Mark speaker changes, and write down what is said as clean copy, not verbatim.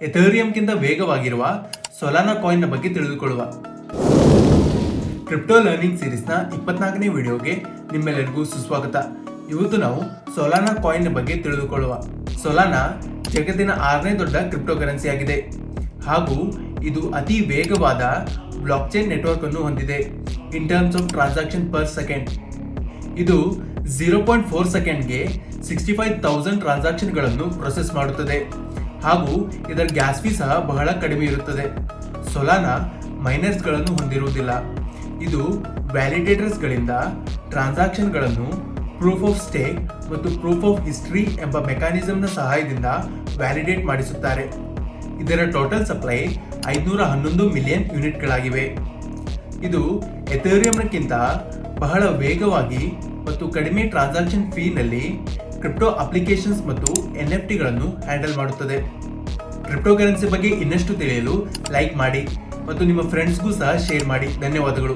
Speaker 1: ಎಥೇರಿಯಂಗಿಂತ ವೇಗವಾಗಿರುವ ಸೊಲಾನಾ ಕಾಯಿನ್ನ ಬಗ್ಗೆ ತಿಳಿದುಕೊಳ್ಳುವ. Crypto learning ಸೀರೀಸ್ನ 24ನೇ ವಿಡಿಯೋಗೆ ನಿಮ್ಮೆಲ್ಲರಿಗೂ ಸುಸ್ವಾಗತ. ಇವತ್ತು ನಾವು ಸೊಲಾನಾ ಕಾಯಿನ್ ಬಗ್ಗೆ ತಿಳಿದುಕೊಳ್ಳುವ. ಸೊಲಾನಾ ಜಗತ್ತಿನ 6ನೇ ದೊಡ್ಡ ಕ್ರಿಪ್ಟೋ ಕರೆನ್ಸಿ ಆಗಿದೆ ಹಾಗೂ ಇದು ಅತಿ ವೇಗವಾದ ಬ್ಲಾಕ್ ಚೈನ್ ನೆಟ್ವರ್ಕ್ ಅನ್ನು ಹೊಂದಿದೆ in terms of transaction per second. ಇದು 0.4 ಸೆಕೆಂಡ್ಗೆ 65,000 ಟ್ರಾನ್ಸಾಕ್ಷನ್ಗಳನ್ನು ಪ್ರೊಸೆಸ್ ಮಾಡುತ್ತದೆ ಹಾಗೂ ಇದರ ಗ್ಯಾಸ್ ಫೀ ಸಹ ಬಹಳ ಕಡಿಮೆ ಇರುತ್ತದೆ. ಸೊಲಾನಾ ಮೈನರ್ಸ್ಗಳನ್ನು ಹೊಂದಿರುವುದಿಲ್ಲ. ಇದು ವ್ಯಾಲಿಡೇಟರ್ಸ್ಗಳಿಂದ ಟ್ರಾನ್ಸಾಕ್ಷನ್ಗಳನ್ನು ಪ್ರೂಫ್ ಆಫ್ ಸ್ಟೇಕ್ ಮತ್ತು ಪ್ರೂಫ್ ಆಫ್ ಹಿಸ್ಟ್ರಿ ಎಂಬ ಮೆಕ್ಯಾನಿಸಮ್ನ ಸಹಾಯದಿಂದ ವ್ಯಾಲಿಡೇಟ್ ಮಾಡಿಸುತ್ತಾರೆ. ಇದರ ಟೋಟಲ್ ಸಪ್ಲೈ 511 ಮಿಲಿಯನ್ ಯೂನಿಟ್ಗಳಾಗಿವೆ. ಇದು ಎಥೇರಿಯಂಗಿಂತ ಬಹಳ ವೇಗವಾಗಿ ಮತ್ತು ಕಡಿಮೆ ಟ್ರಾನ್ಸಾಕ್ಷನ್ ಫೀನಲ್ಲಿ ಕ್ರಿಪ್ಟೋ ಅಪ್ಲಿಕೇಶನ್ಸ್ ಮತ್ತು NFTಗಳನ್ನು ಹ್ಯಾಂಡಲ್ ಮಾಡುತ್ತದೆ. ಕ್ರಿಪ್ಟೋ ಕರೆನ್ಸಿ ಬಗ್ಗೆ ಇನ್ನಷ್ಟು ತಿಳಿಯಲು ಲೈಕ್ ಮಾಡಿ ಮತ್ತು ನಿಮ್ಮ ಫ್ರೆಂಡ್ಸ್ಗೂ ಸಹ ಶೇರ್ ಮಾಡಿ. ಧನ್ಯವಾದಗಳು.